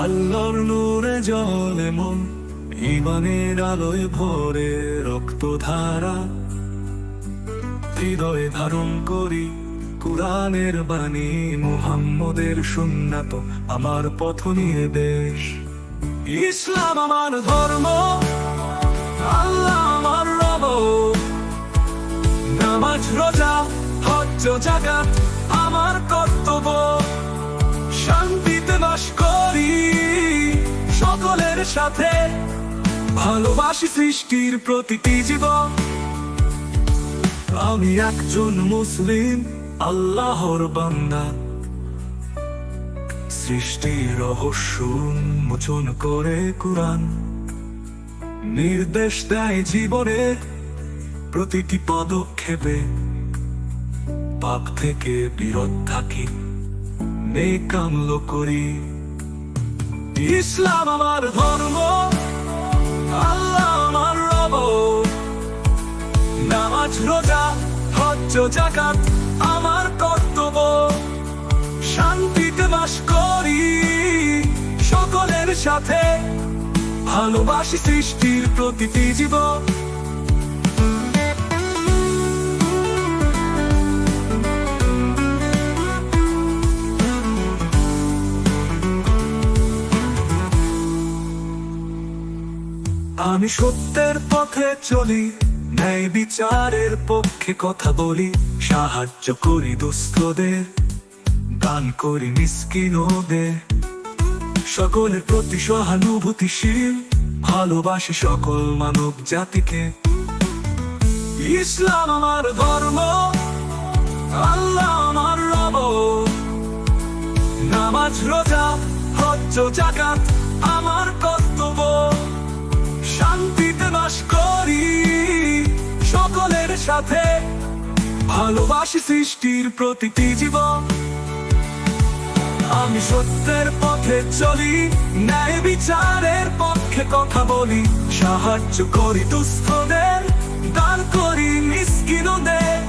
আল্লাহর নূরে জ্বলে মন, ঈমানের আলোয় ভরে রক্তধারা। হৃদয়ে ধারণ করি কুরআনের বাণী, মুহাম্মদের সুন্নাত আমার পথ নিয়ে দেশ। ইসলাম আমার ধর্ম, আল্লাহ আমার রব। নামাজ রোজা হজ্জ যাকাত আমার কর্তব্য। শান্তিতে বাস করি সকলের সাথে, ভালোবাসি সৃষ্টির প্রতিটি জীবন। আমি একজন মুসলিম, আল্লাহর বান্দা। সৃষ্টির রহস্য উন্মোচন করে কুরআন, নির্দেশ দেয় জীবনে প্রতিটি পদক্ষেপে। পাপ থেকে বিরত থাকি, নেক আমল করি। ইসলাম আমার ধর্ম, আল্লাহ আমার রব। নামাজ রোজা হজ্জ যাকাত আমার কর্তব্য। শান্তিতে বাস করি সকলের সাথে, ভালোবাসি সৃষ্টির প্রতিটি জীবন। আমি সত্যের পথে চলি, ন্যায় বিচারের পক্ষে কথা বলি। সাহায্য করি দুস্থদের, দান করি মিসকিনদের। সকলের প্রতি সহানুভূতিশীল, ভালোবাসি সকল মানব জাতিকে। ইসলাম আমার ধর্ম, আল্লাহ আমার রব। নামাজ রোজা হজ্জ যাকাত আমার কর্তব্য। শান্তিতে বাস করি সকলের সাথে, ভালোবাসি সৃষ্টির প্রতিটি জীবন। আমি সত্যের পথে চলি, ন্যায় বিচারের পক্ষে কথা বলি। সাহায্য করি দুস্থদের, দান করি মিসকিনদের।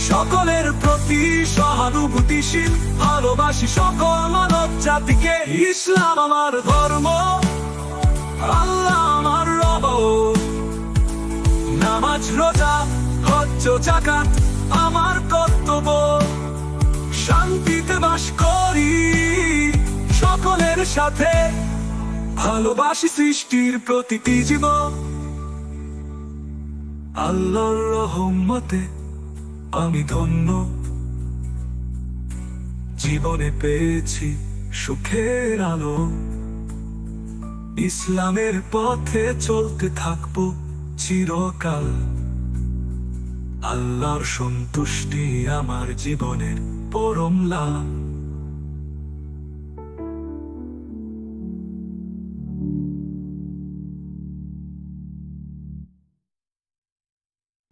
সকলের প্রতি সহানুভূতিশীল, ভালোবাসি সকল মানব জাতিকে। ইসলাম আমার ধর্ম, আল্লাহ আমার রব। নামাজ রোজা হজ্জ যাকাত আমার কর্তব্য। শান্তিতে বাস করি সকলের সাথে, ভালোবাসি সৃষ্টির প্রতিটি জীবন। আল্লাহর রহমতে আমি ধন্য, জীবনে পেয়েছি সুখের আলো। ইসলামের পথে চলতে থাকবো চিরকাল। আল্লাহর সন্তুষ্টি আমার জীবনের পরম লাভ।